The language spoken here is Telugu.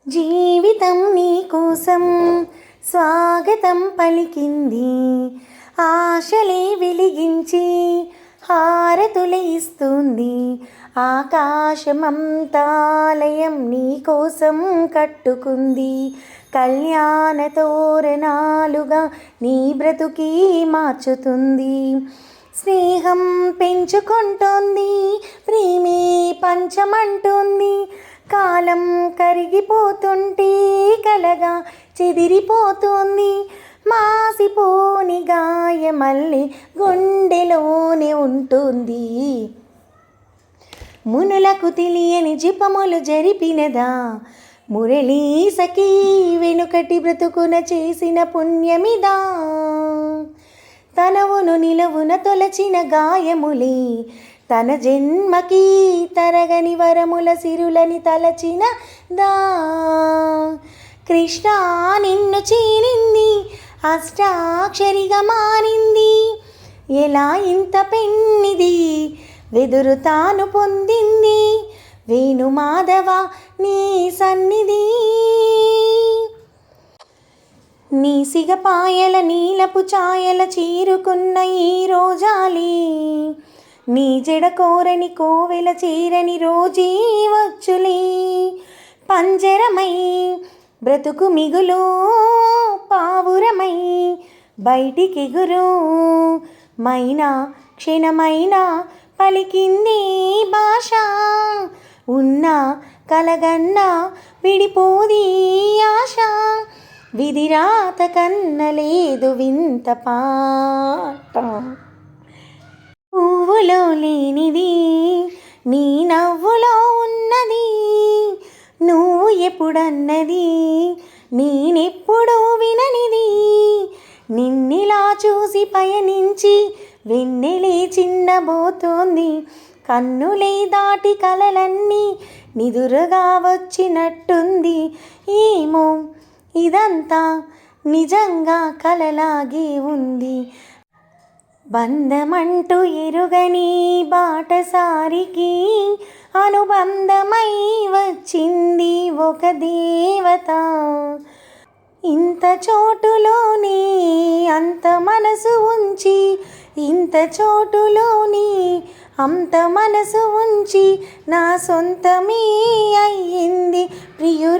జీవితం నీ కోసం స్వాగతం పలికింది, ఆశలే వెలిగించి హారతులే ఇస్తుంది. ఆకాశమంతాలయం నీ కోసం కట్టుకుంది, కళ్యాణ తోరణాలుగా నీ బ్రతుకి మార్చుతుంది. స్నేహం పెంచుకుంటోంది, ప్రేమే పంచమంటుంది. కాలం కరిగిపోతుంటే కలగా చెదిరిపోతుంది. మాసిపోని గాయమల్లి గుండెలోనే ఉంటుంది. మునులకు తెలియని జిపములు జరిపినదా మురళీ సఖీ, వెనుకటి బ్రతుకున చేసిన పుణ్యమిదా. తనవును నిలవున తొలచిన గాయములే తన జన్మకి తరగని వరముల సిరులని తలచిన దా. కృష్ణ నిన్ను చీనింది, అష్టాక్షరిగా మారింది. ఎలా ఇంత పెన్నిది వెదురు తాను పొందింది. వేణు మాధవ నీ సన్నిధి, నీ సిగపాయల నీలపు ఛాయల చీరుకున్న ఈ రోజాలి. నీ జడ కోరని కోవెల చేరని రోజీ వచ్చులే. పంజరమై బ్రతుకు మిగులు పావురమై బయటికెగురు. మైనా క్షణమైనా పలికింది భాష. ఉన్న కలగన్నా విడిపోది ఆశ. విధిరాత కన్నలేదు వింత పాట. పువ్వులో లేనిది నీ నవ్వులో ఉన్నది. నువ్వు ఎప్పుడన్నది నేనెప్పుడు విననిది. నిన్నిలా చూసి పయనించి వెన్నెలే చిన్నబోతోంది. కన్నులే దాటి కలలన్నీ నిదురుగా వచ్చినట్టుంది. ఏమో ఇదంతా నిజంగా కలలాగే ఉంది. బంధమంటూ ఎరుగని బాటసారికి అనుబంధమై వచ్చింది ఒక దేవత. ఇంత చోటులోనే అంత మనసు ఉంచి, ఇంత చోటులోనే అంత మనసు ఉంచి నా సొంతమే అయ్యింది ప్రియురాలి.